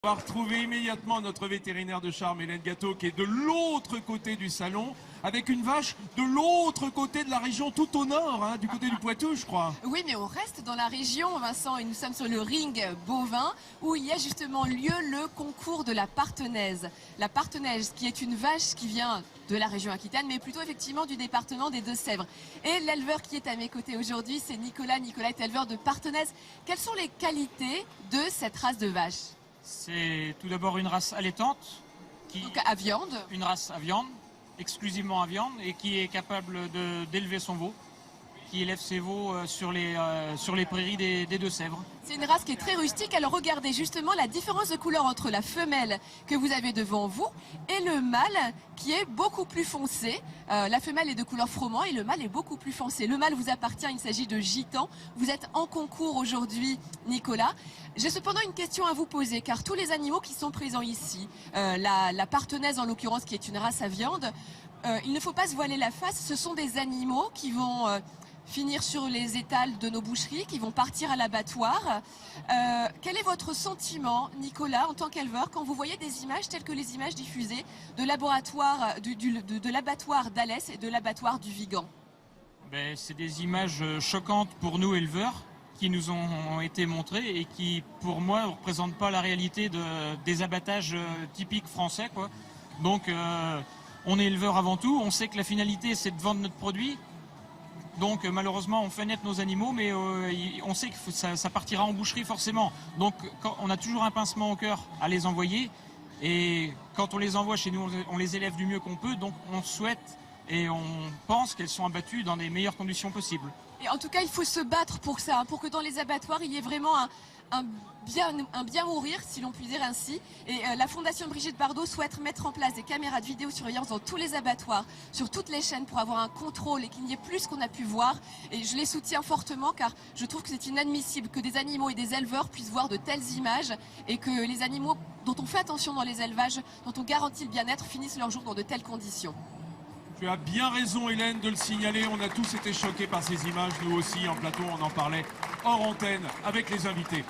On va retrouver immédiatement notre vétérinaire de charme, Hélène Gâteau, qui est de l'autre côté du salon, avec une vache de l'autre côté de la région, tout au nord, hein, du côté du Poitou, je crois. Oui, mais on reste dans la région, Vincent, et nous sommes sur le ring bovin, où il y a justement lieu le concours de la Partenaise. La Partenaise, qui est une vache qui vient de la région Aquitaine, mais plutôt effectivement du département des Deux-Sèvres. Et l'éleveur qui est à mes côtés aujourd'hui, c'est Nicolas. Nicolas est éleveur de Partenaise. Quelles sont les qualités de cette race de vache? C'est tout d'abord une race allaitante, Donc à viande. une race à viande, exclusivement à viande, et qui est capable d'élever son veau, qui élève ses veaux sur les prairies des Deux-Sèvres. C'est une race qui est très rustique. Alors regardez justement la différence de couleur entre la femelle que vous avez devant vous et le mâle qui est beaucoup plus foncé. La femelle est de couleur froment et le mâle est beaucoup plus foncé. Le mâle vous appartient, il s'agit de gitan. Vous êtes en concours aujourd'hui, Nicolas. J'ai cependant une question à vous poser, car tous les animaux qui sont présents ici, la Partenaise en l'occurrence qui est une race à viande, il ne faut pas se voiler la face, ce sont des animaux qui vont finir sur les étals de nos boucheries, qui vont partir à l'abattoir. Quel est votre sentiment, Nicolas, en tant qu'éleveur, quand vous voyez des images telles que les images diffusées de l'abattoir d'Alès et de l'abattoir du Vigan? C'est des images choquantes pour nous éleveurs qui nous ont été montrées et qui, pour moi, ne représentent pas la réalité des abattages typiques français, quoi. Donc, on est éleveur avant tout, on sait que la finalité, c'est de vendre notre produit. Donc malheureusement on fait naître nos animaux, mais on sait que ça partira en boucherie forcément. Donc on a toujours un pincement au cœur à les envoyer. Et quand on les envoie chez nous, on les élève du mieux qu'on peut. Donc on souhaite et on pense qu'elles sont abattues dans les meilleures conditions possibles. Et en tout cas, il faut se battre pour ça, hein, pour que dans les abattoirs, il y ait vraiment un bien mourir, si l'on peut dire ainsi. Et la Fondation Brigitte Bardot souhaite mettre en place des caméras de vidéosurveillance dans tous les abattoirs, sur toutes les chaînes, pour avoir un contrôle et qu'il n'y ait plus ce qu'on a pu voir. Et je les soutiens fortement, car je trouve que c'est inadmissible que des animaux et des éleveurs puissent voir de telles images et que les animaux dont on fait attention dans les élevages, dont on garantit le bien-être, finissent leur jour dans de telles conditions. Tu as bien raison, Hélène, de le signaler. On a tous été choqués par ces images, nous aussi, en plateau, on en parlait hors antenne avec les invités.